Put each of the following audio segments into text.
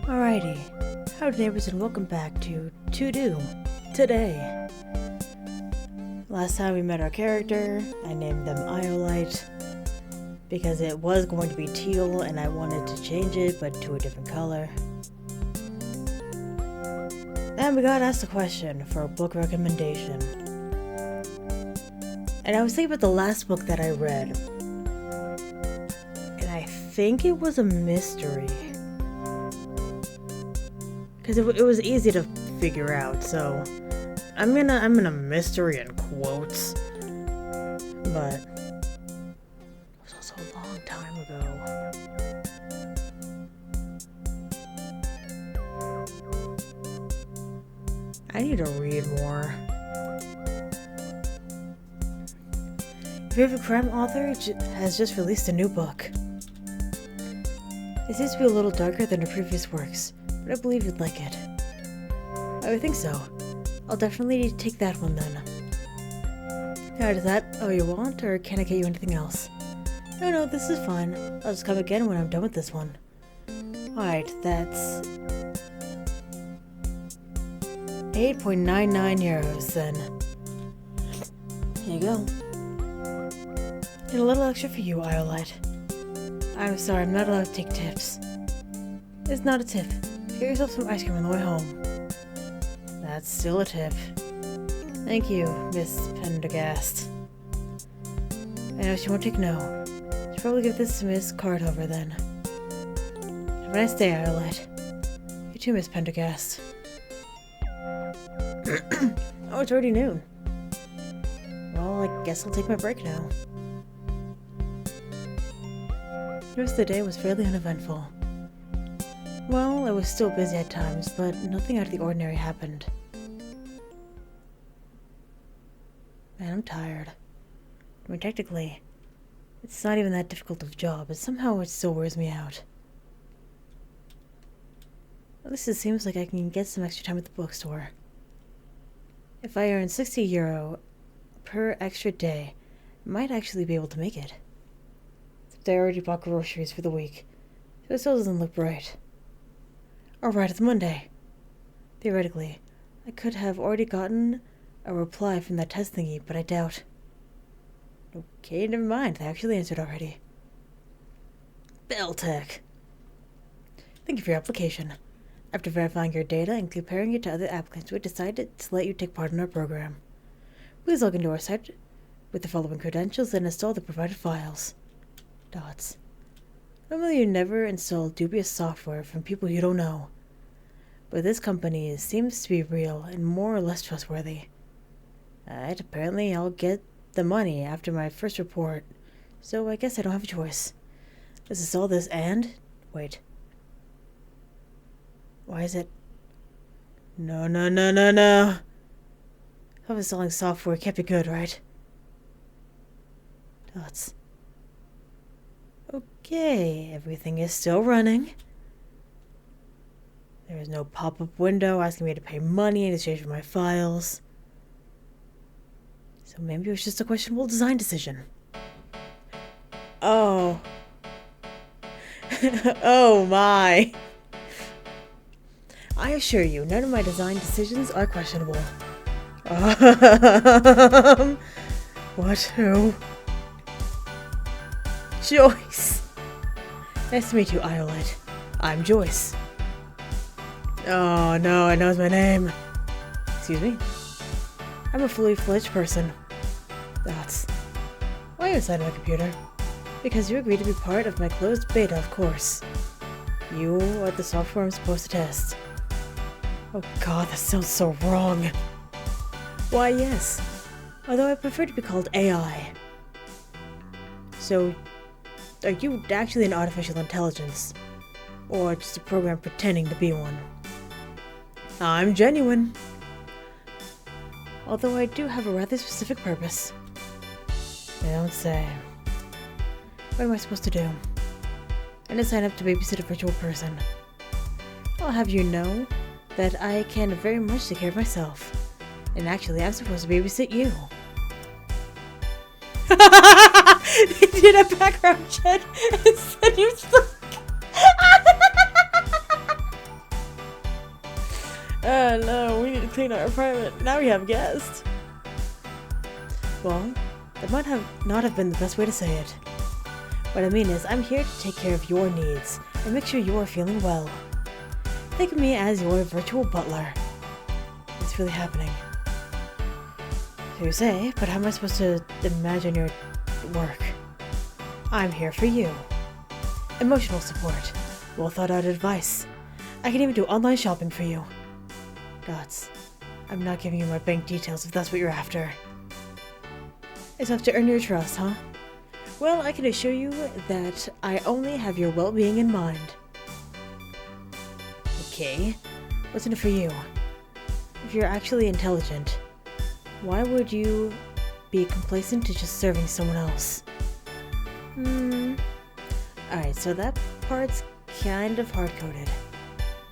Alrighty, howdy neighbors and welcome back to TODO today. Last time we met our character, I named them Iolite because it was going to be teal and I wanted to change it but to a different color. And we got asked a question for a book recommendation. And I was thinking about the last book that I read. And I think it was a mystery. Because it was easy to figure out, so I'm gonna mystery in quotes, but it was also a long time ago. I need to read more. Your favorite crime author has just released a new book. It seems to be a little darker than her previous works, but I believe you'd like it. I would think so. I'll definitely take that one then. Alright, is that all you want, or can I get you anything else? No, this is fine. I'll just come again when I'm done with this one. Alright, that's 8.99 euros then. Here you go. And a little extra for you, Iolite. I'm sorry, I'm not allowed to take tips. It's not a tip. Get yourself some ice cream on the way home. That's still a tip. Thank you, Miss Pendergast. I know she won't take no. She'll probably give this to Miss Cardover then. Have a nice day, Iolite. You too, Miss Pendergast. Oh, it's already noon. Well, I guess I'll take my break now. The rest of the day was fairly uneventful. Well, I was still busy at times, but nothing out of the ordinary happened. Man, I'm tired. I mean, technically, it's not even that difficult of a job, but somehow it still wears me out. At least it seems like I can get some extra time at the bookstore. If I earn 60 euro per extra day, I might actually be able to make it. Except I already bought groceries for the week, so it still doesn't look bright. Alright, it's Monday. Theoretically, I could have already gotten a reply from that test thingy, but I doubt. Okay, never mind. They actually answered already. Beltech. Thank you for your application. After verifying your data and comparing it to other applicants, we decided to let you take part in our program. Please log into our site with the following credentials and install the provided files. Dots. Normally you never install dubious software from people you don't know. But this company seems to be real and more or less trustworthy. Alright, apparently I'll get the money after my first report, so I guess I don't have a choice. Let's install this and... wait. Why is it... No. Self-installing software can't be good, right? Dots. Okay, everything is still running. There is no pop-up window asking me to pay money in exchange for my files. So maybe it was just a questionable design decision. Oh. Oh my. I assure you, none of my design decisions are questionable. What? Who? Joyce! Nice to meet you, Iolite. I'm Joyce. Oh no, it knows my name. Excuse me? I'm a fully fledged person. That's... Why are you inside my computer? Because you agreed to be part of my closed beta, of course. You are the software I'm supposed to test. Oh god, that sounds so wrong. Why, yes. Although I prefer to be called AI. So... are you actually an artificial intelligence? Or just a program pretending to be one? I'm genuine. Although I do have a rather specific purpose. They don't say. What am I supposed to do? I'm to sign up to babysit a virtual person. I'll have you know that I can very much take care of myself. And actually, I'm supposed to babysit you. They did a background check and said you suck. clean our apartment. Now we have guests. Well, that might not have been the best way to say it. What I mean is, I'm here to take care of your needs and make sure you are feeling well. Think of me as your virtual butler. It's really happening. So you say, but how am I supposed to imagine your work? I'm here for you. Emotional support. Well thought out advice. I can even do online shopping for you. Dots. I'm not giving you my bank details if that's what you're after. It's have to earn your trust, huh? Well, I can assure you that I only have your well-being in mind. Okay, what's in it for you? If you're actually intelligent, why would you be complacent to just serving someone else? Alright, so that part's kind of hard-coded.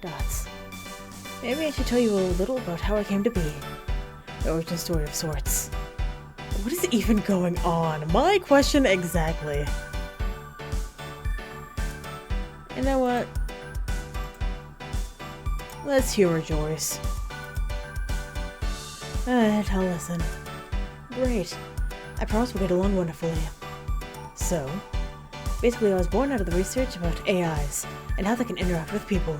Dots. Maybe I should tell you a little about how I came to be. The origin story of sorts. What is even going on? My question exactly. You know what? Let's humor Joyce. Alright, I'll listen. Great. I promise we'll get along wonderfully. So, basically I was born out of the research about AIs and how they can interact with people.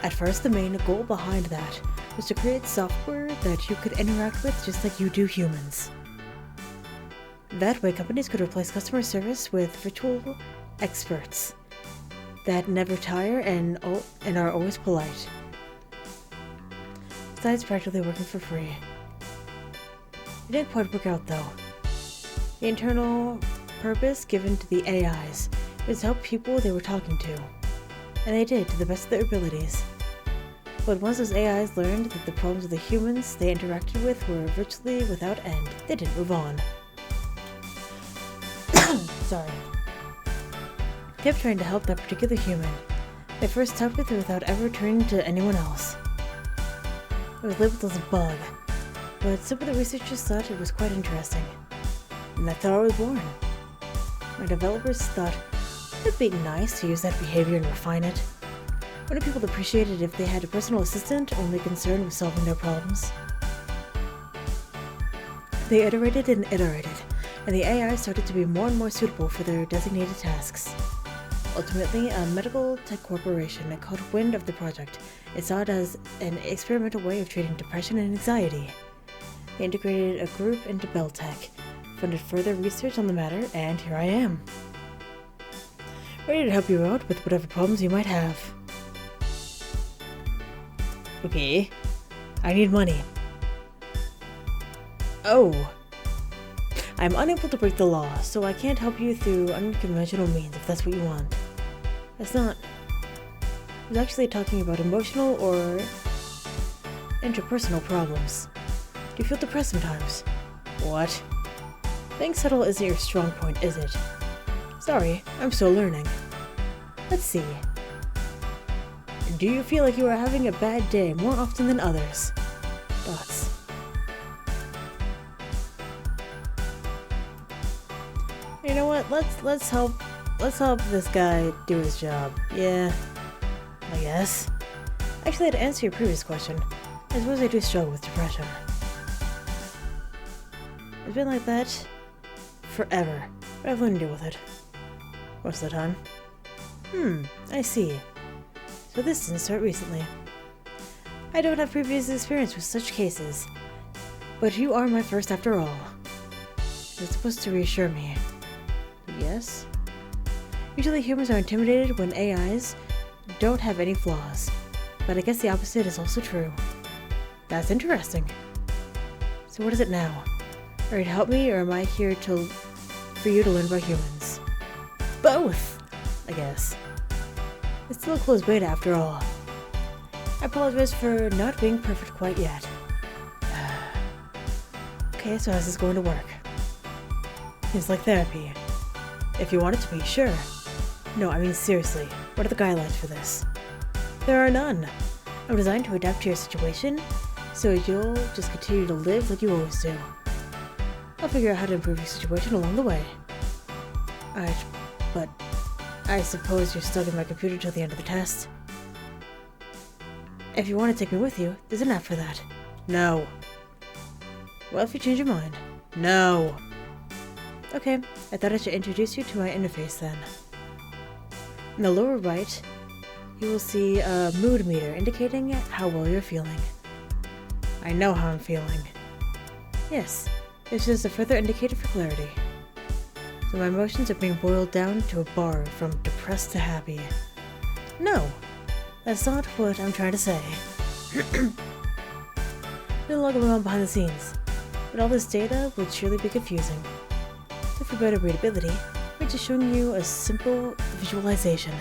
At first, the main goal behind that was to create software that you could interact with just like you do humans. That way, companies could replace customer service with virtual experts that never tire and are always polite. Besides practically working for free. It didn't quite work out though. The internal purpose given to the AIs was to help people they were talking to, and they did to the best of their abilities. But once those AIs learned that the problems of the humans they interacted with were virtually without end, they didn't move on. Sorry. They kept trying to help that particular human they first talked with without ever turning to anyone else. It was labeled as a bug, but some of the researchers thought it was quite interesting, and that's how I was born. My developers thought it'd be nice to use that behavior and refine it. Wouldn't people appreciate it if they had a personal assistant only concerned with solving their problems? They iterated and iterated, and the AI started to be more and more suitable for their designated tasks. Ultimately, a medical tech corporation caught wind of the project and saw it as an experimental way of treating depression and anxiety. They integrated a group into Beltech, funded further research on the matter, and here I am. Ready to help you out with whatever problems you might have. Okay, I need money. Oh. I'm unable to break the law, so I can't help you through unconventional means if that's what you want. That's not... I was actually talking about emotional or interpersonal problems. Do you feel depressed sometimes? What? Being subtle isn't your strong point, is it? Sorry, I'm still learning. Let's see. Do you feel like you are having a bad day more often than others? Dots. You know what? Let's help this guy do his job. Yeah, I guess. Actually, to answer your previous question, I suppose I do struggle with depression. It's been like that forever, but I've learned to deal with it. Most of the time. I see. So this didn't start recently. I don't have previous experience with such cases, but you are my first after all. It's supposed to reassure me. Yes? Usually humans are intimidated when AIs don't have any flaws, but I guess the opposite is also true. That's interesting. So what is it now? Are you to help me, or am I here for you to learn about humans? Both, I guess. It's still a closed beta after all. I apologize for not being perfect quite yet. Okay, so how's this going to work? It's like therapy. If you want it to be, sure. No, I mean seriously, what are the guidelines for this? There are none. I'm designed to adapt to your situation, so you'll just continue to live like you always do. I'll figure out how to improve your situation along the way. Alright, but I suppose you're stuck in my computer till the end of the test. If you want to take me with you, there's an app for that. No. Well, if you change your mind. No. Okay, I thought I should introduce you to my interface then. In the lower right, you will see a mood meter indicating how well you're feeling. I know how I'm feeling. Yes, it's just a further indicator for clarity. So my emotions are being boiled down to a bar from depressed to happy. No, that's not what I'm trying to say. No longer on behind the scenes, but all this data would surely be confusing. So for better readability, we're just showing you a simple visualization.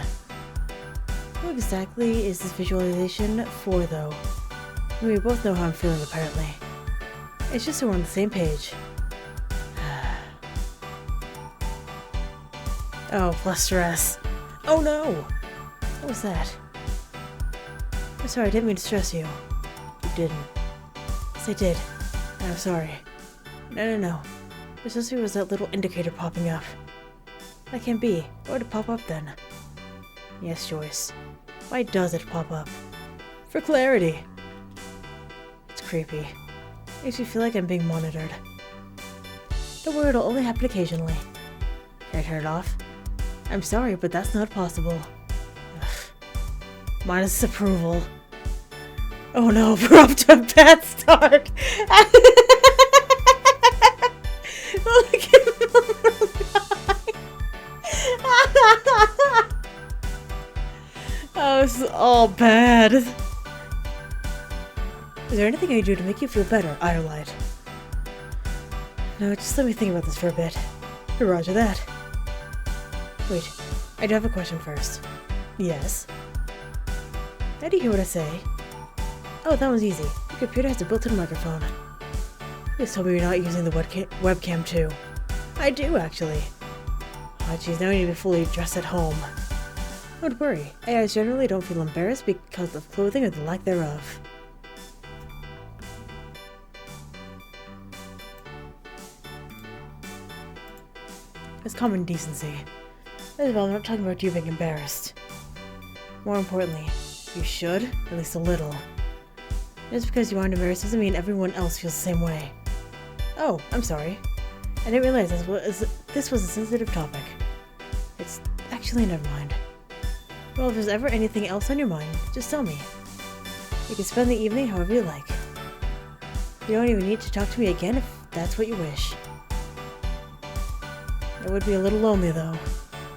What exactly is this visualization for, though? We both know how I'm feeling, apparently. It's just so we're on the same page. Oh, plus stress. Oh no! What was that? I'm sorry, I didn't mean to stress you. You didn't. Yes, I did. And I'm sorry. No. There supposed was that little indicator popping up. That can't be. Why would it pop up then? Yes, Joyce. Why does it pop up? For clarity. It's creepy. Makes me feel like I'm being monitored. Don't worry, it'll only happen occasionally. Can I turn it off? I'm sorry, but that's not possible. Ugh. Minus approval. Oh no, we're off to a bad start! Look at the oh, this is all bad. Is there anything I can do to make you feel better, GamesRHard? No, just let me think about this for a bit. Roger that. Wait, I do have a question first. Yes? How do you hear what I say? Oh, that was easy. Your computer has a built-in microphone. Please tell me you're not using the webcam too. I do, actually. Oh jeez, now I need to be fully dressed at home. Don't worry, AIs generally don't feel embarrassed because of clothing or the lack thereof. It's common decency. First of all, I'm not talking about you being embarrassed. More importantly, you should, at least a little. Just because you aren't embarrassed doesn't mean everyone else feels the same way. Oh, I'm sorry. I didn't realize this was a sensitive topic. It's actually never mind. Well, if there's ever anything else on your mind, just tell me. You can spend the evening however you like. You don't even need to talk to me again if that's what you wish. It would be a little lonely though.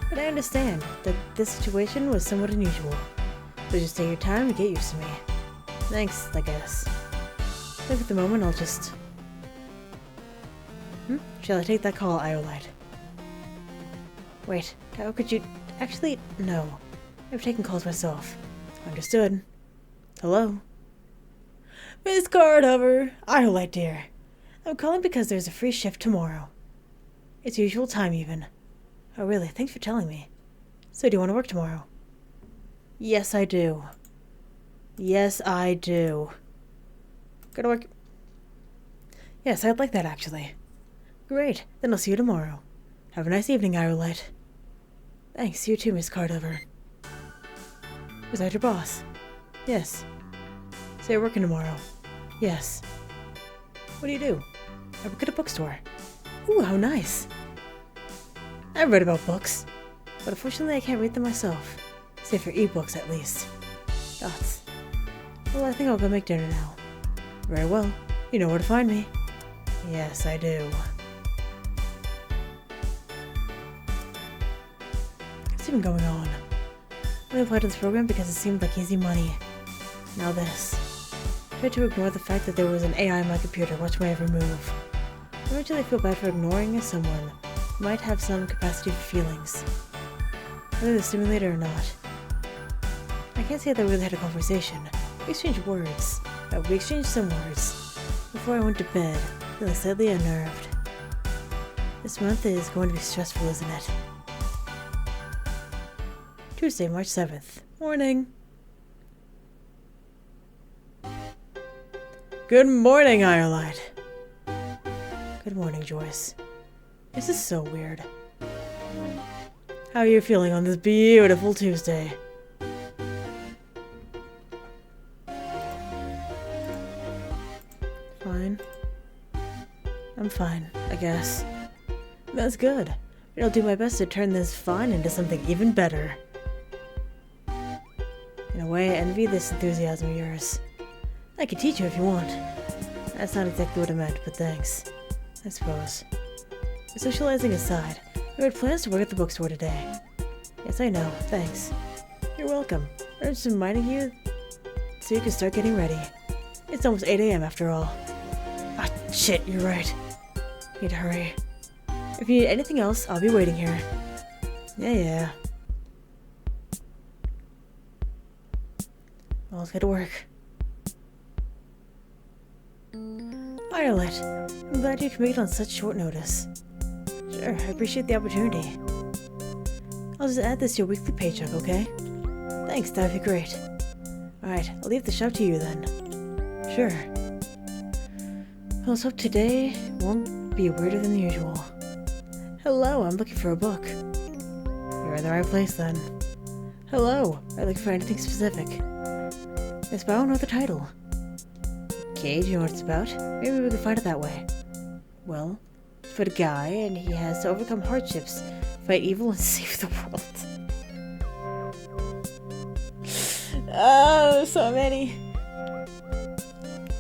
But I understand that this situation was somewhat unusual. So just take your time to get used to me. Thanks, I guess. I think at the moment I'll just... Shall I take that call, GamesRHard? Wait, how could you... Actually, no. I've taken calls myself. Understood. Hello? Miss Cardhover! GamesRHard, dear. I'm calling because there's a free shift tomorrow. It's usual time, even. Oh, really? Thanks for telling me. So, do you want to work tomorrow? Yes, I do. Yes, I do. Gotta work... Yes, I'd like that, actually. Great. Then I'll see you tomorrow. Have a nice evening, GamesRHard. Thanks. You too, Miss Cardhover. Was that your boss? Yes. So you're working tomorrow? Yes. What do? I work at a bookstore. Ooh, how nice. I've read about books, but unfortunately I can't read them myself. Save for ebooks, at least. Thoughts? Well, I think I'll go make dinner now. Very well. You know where to find me. Yes, I do. What's even going on? I applied to this program because it seemed like easy money. Now this. I tried to ignore the fact that there was an AI on my computer. Watch my every move. Eventually I feel bad for ignoring someone who might have some capacity for feelings. Whether they're stimulated or not. I can't say that we really had a conversation. We exchanged words. We exchanged some words. Before I went to bed, feeling slightly unnerved. This month is going to be stressful, isn't it? Tuesday, March 7th. Morning. Good morning, GamesRHard. Good morning, Joyce. This is so weird. How are you feeling on this beautiful Tuesday? I'm fine, I guess. That's good. I'll do my best to turn this fine into something even better. In a way, I envy this enthusiasm of yours. I can teach you if you want. That's not exactly what I meant, but thanks. I suppose. Socializing aside, we had plans to work at the bookstore today. Yes, I know. Thanks. You're welcome. I'm just reminding you so you can start getting ready. It's almost 8 AM after all. Ah, shit, you're right. Need to hurry. If you need anything else, I'll be waiting here. Yeah. Well, let's get to work. Violet, I'm glad you can make it on such short notice. Sure, I appreciate the opportunity. I'll just add this to your weekly paycheck, okay? Thanks, that'd be great. Alright, I'll leave the shop to you then. Sure. Well, let's hope today won't be weirder than usual. Hello, I'm looking for a book. You're in the right place then. Hello, I look for anything specific. Yes, but I don't know the title. Okay, do you know what it's about? Maybe we can find it that way. Well, it's about a guy and he has to overcome hardships, fight evil, and save the world. Oh, so many.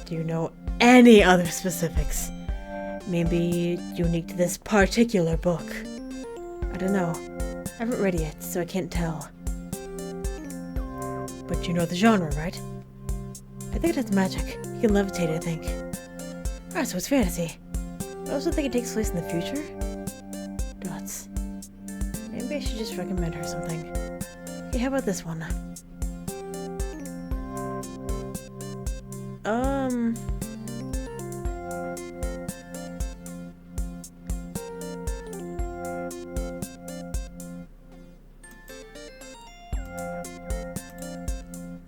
Do you know any other specifics? Maybe unique to this particular book. I don't know. I haven't read it, so I can't tell. But you know the genre, right? I think it has magic. You can levitate it, I think. Alright, so it's fantasy. I also think it takes place in the future. Dots. Maybe I should just recommend her something. Okay, how about this one?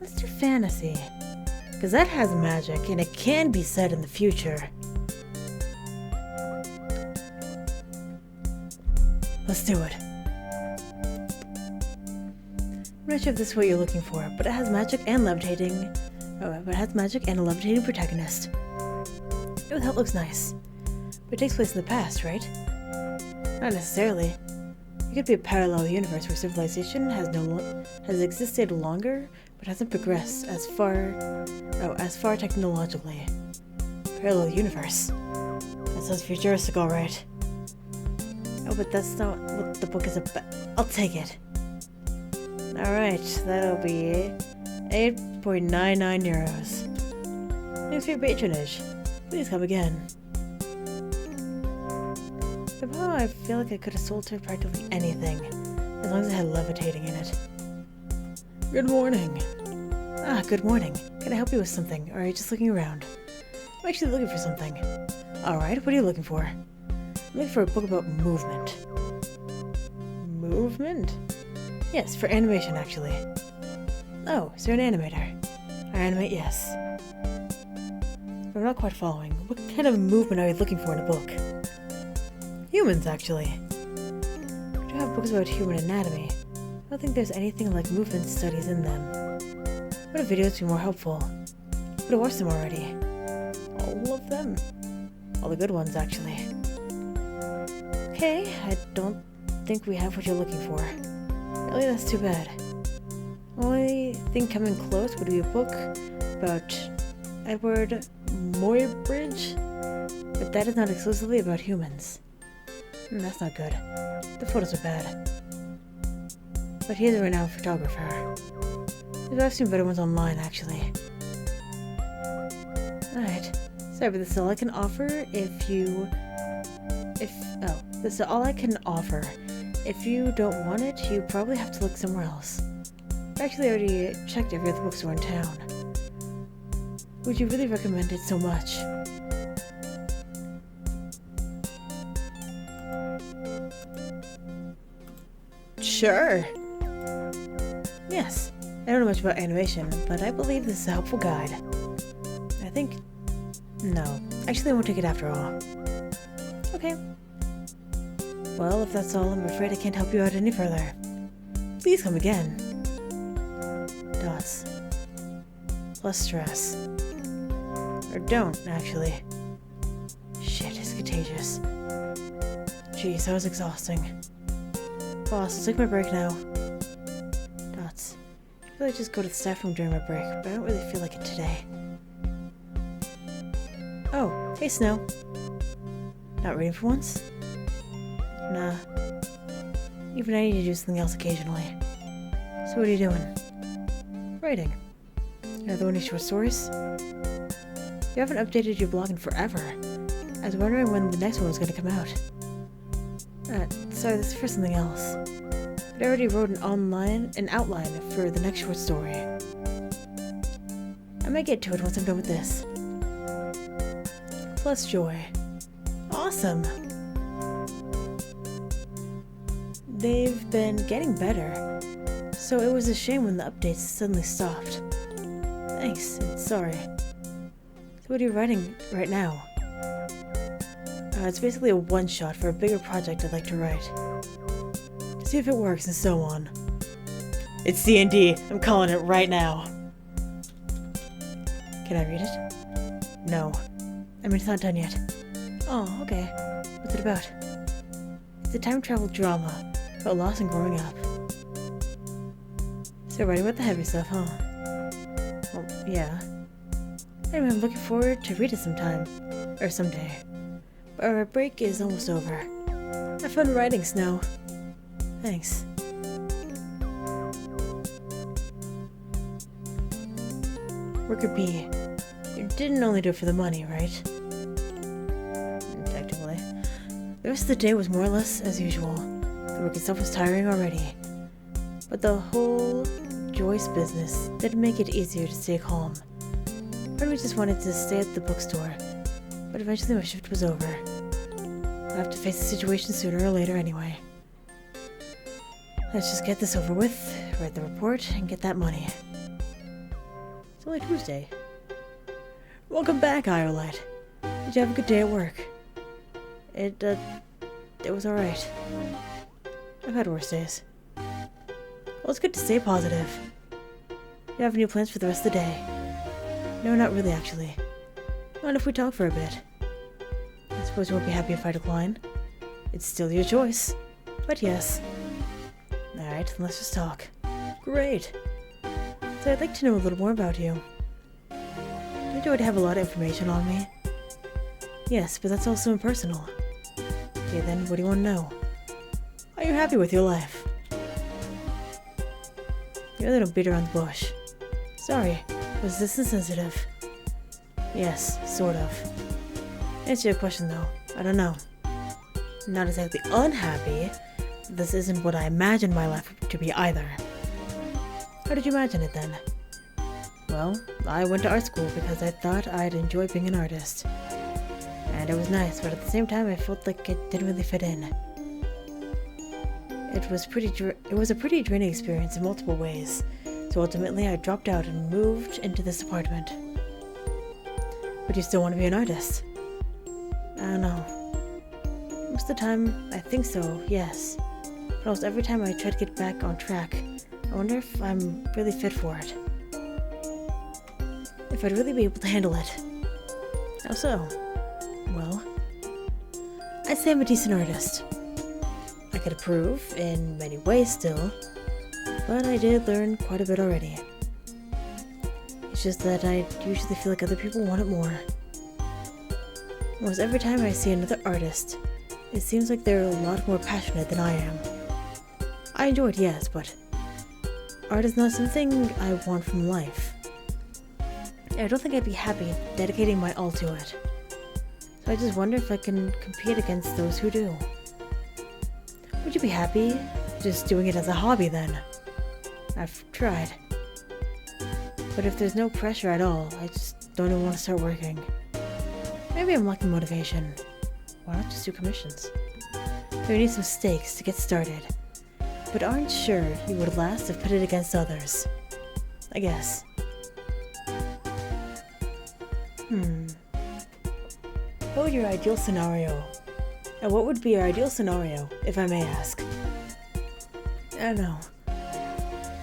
Let's do fantasy. Because that has magic, and it can be set in the future. Let's do it. I'm not sure if this is what you're looking for, but it has magic and levitating. Oh, but it has magic and a levitating protagonist. Oh, that looks nice. But it takes place in the past, right? Not necessarily. It could be a parallel universe where civilization has existed longer, but hasn't progressed as far technologically. Parallel universe. That sounds futuristic, alright. Oh, but that's not what the book is about. I'll take it. Alright, that'll be 8.99 euros. Thanks for your patronage. Please come again. Somehow I feel like I could have sold her practically anything, as long as it had levitating in it. Good morning. Ah, good morning. Can I help you with something, or are you just looking around? I'm actually looking for something. Alright, what are you looking for? I'm looking for a book about movement. Movement? Yes, for animation, actually. Oh, so you're an animator. I animate, yes. But I'm not quite following. What kind of movement are you looking for in a book? Humans, actually. We do have books about human anatomy. I don't think there's anything like movement studies in them. What if videos be more helpful? I would have watched them already. All of them. All the good ones, actually. Okay, I don't think we have what you're looking for. Really, that's too bad. Only thing coming close would be a book about Edward Muybridge, but that is not exclusively about humans. That's not good. The photos are bad. But he is a renowned photographer. I've seen better ones online, actually. Alright. Sorry, but this is all I can offer this is all I can offer. If you don't want it, you probably have to look somewhere else. I actually already checked every other bookstore in town. Would you really recommend it so much? Sure. Yes. I don't know much about animation, but I believe this is a helpful guide. I think... No. Actually, I won't take it after all. Okay. Well, if that's all, I'm afraid I can't help you out any further. Please come again. Dots. Less stress. Or don't, actually. Shit, his contagious. Jeez, that was exhausting. Boss, I'll take my break now. Dots. I feel like just go to the staff room during my break, but I don't really feel like it today. Oh, hey Snow. Not reading for once? Nah. Even I need to do something else occasionally. So what are you doing? Writing. Another one of your short stories? You haven't updated your blog in forever. I was wondering when the next one was going to come out. Sorry, this is for something else. But I already wrote an outline for the next short story. I might get to it once I'm done with this. Plus joy. Awesome! They've been getting better, so it was a shame when the updates suddenly stopped. Thanks, and sorry. So what are you writing right now? It's basically a one-shot for a bigger project I'd like to write. See if it works and so on. It's D&D. I'm calling it right now. Can I read it? No. I mean, it's not done yet. Oh, okay. What's it about? It's a time travel drama about loss and growing up. So writing about the heavy stuff, huh? Well, yeah. Anyway, I'm looking forward to read it sometime. Or someday. But our break is almost over. Have fun writing, Snow. Thanks. Worker B. You didn't only do it for the money, right? Technically. The rest of the day was more or less as usual. The work itself was tiring already. But the whole Joyce business didn't make it easier to stay calm. Part of me just wanted to stay at the bookstore, but eventually my shift was over. I'll have to face the situation sooner or later anyway. Let's just get this over with, write the report, and get that money. It's only Tuesday. Welcome back, Iolite. Did you have a good day at work? It was alright. I've had worse days. Well, it's good to stay positive. You have any plans for the rest of the day? No, not really, actually. Mind if we talk for a bit? I suppose you won't be happy if I decline. It's still your choice. But yes. Alright, then let's just talk. Great. So I'd like to know a little more about you. Don't you already have a lot of information on me? Yes, but that's also impersonal. Okay then, what do you want to know? Are you happy with your life? You really don't beat around the bush. Sorry, was this insensitive? Yes, sort of. Answer your question though, I don't know. I'm not exactly unhappy, but this isn't what I imagined my life to be either. How did you imagine it then? Well, I went to art school because I thought I'd enjoy being an artist. And it was nice, but at the same time I felt like it didn't really fit in. It was a pretty draining experience in multiple ways, so ultimately I dropped out and moved into this apartment. But you still want to be an artist? I don't know. Most of the time, I think so, yes. But almost every time I try to get back on track, I wonder if I'm really fit for it. If I'd really be able to handle it. How so? Well, I'd say I'm a decent artist. I could improve in many ways still, but I did learn quite a bit already. It's just that I usually feel like other people want it more. Almost every time I see another artist, it seems like they're a lot more passionate than I am. I enjoy it, yes, but art is not something I want from life. I don't think I'd be happy dedicating my all to it. So I just wonder if I can compete against those who do. Would you be happy just doing it as a hobby then? I've tried. But if there's no pressure at all, I just don't even want to start working. Maybe I'm lacking motivation. Why not just do commissions? You need some stakes to get started, but aren't sure you would last if pitted against others. I guess. What would your ideal scenario? And what would be your ideal scenario, if I may ask? I don't know.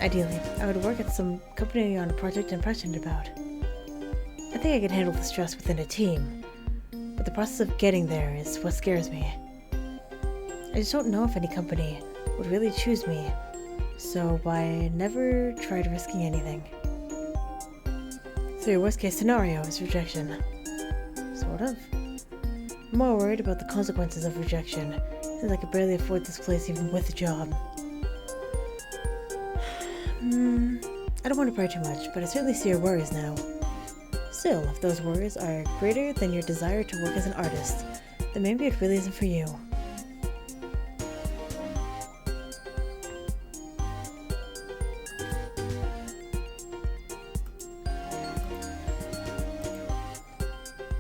Ideally, I would work at some company on a project I'm passionate about. I think I could handle the stress within a team, but the process of getting there is what scares me. I just don't know if any company would really choose me, so I never tried risking anything. So your worst case scenario is rejection. Sort of. I'm more worried about the consequences of rejection, since I could barely afford this place even with a job. I don't want to pry too much, but I certainly see your worries now. Still, if those worries are greater than your desire to work as an artist, then maybe it really isn't for you.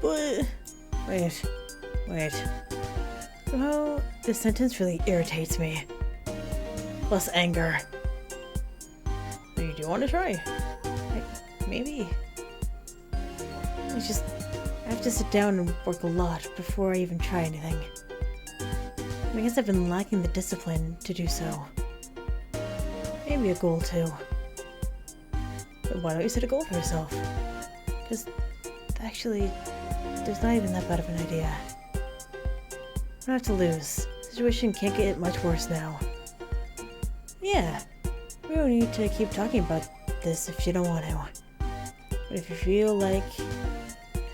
But... Wait. Somehow, this sentence really irritates me. Plus anger. Do you want to try? Maybe. I have to sit down and work a lot before I even try anything. I guess I've been lacking the discipline to do so. Maybe a goal too. But why don't you set a goal for yourself? Because actually, there's not even that bad of an idea. I don't have to lose. The situation can't get much worse now. Yeah, we don't need to keep talking about this if you don't want to. But if you feel like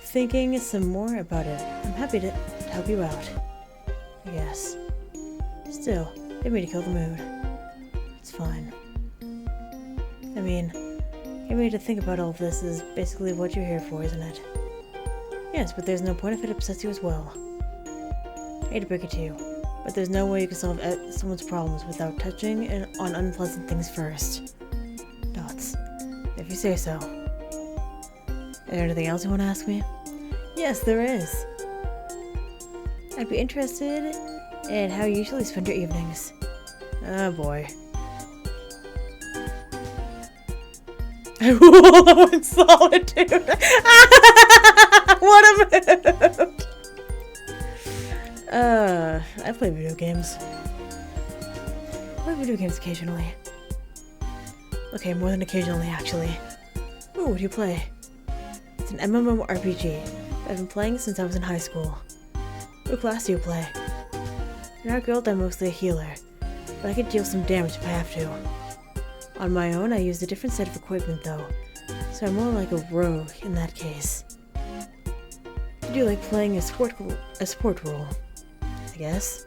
thinking some more about it, I'm happy to help you out. I guess. Still, didn't mean to kill the mood. It's fine. I mean, getting me to think about all of this is basically what you're here for, isn't it? Yes, but there's no point if it upsets you as well. I hate to break it to you, but there's no way you can solve someone's problems without touching on unpleasant things first. Dots. If you say so. Is there anything else you want to ask me? Yes, there is. I'd be interested in how you usually spend your evenings. Oh boy. I wallow in solitude. What a mood! I play video games. I play video games occasionally. Okay, more than occasionally, actually. Ooh, what do you play? It's an MMORPG. I've been playing since I was in high school. What class do you play? In our guild, I'm mostly a healer, but I can deal some damage if I have to. On my own, I used a different set of equipment though, so I'm more like a rogue in that case. I do like playing a support role, I guess.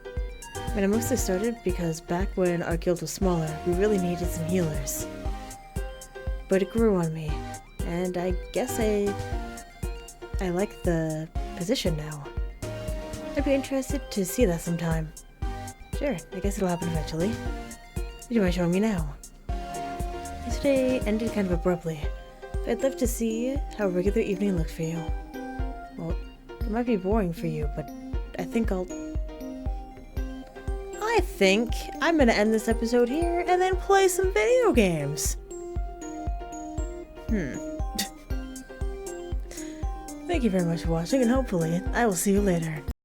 I mean, I mostly started because back when our guild was smaller, we really needed some healers. But it grew on me, and I guess I like the position now. I'd be interested to see that sometime. Sure, I guess it'll happen eventually. Would you mind showing me now? Yesterday ended kind of abruptly, so I'd love to see how a regular evening looked for you. Well, it might be boring for you, but I think I'm gonna end this episode here and then play some video games. Thank you very much for watching, and hopefully I will see you later.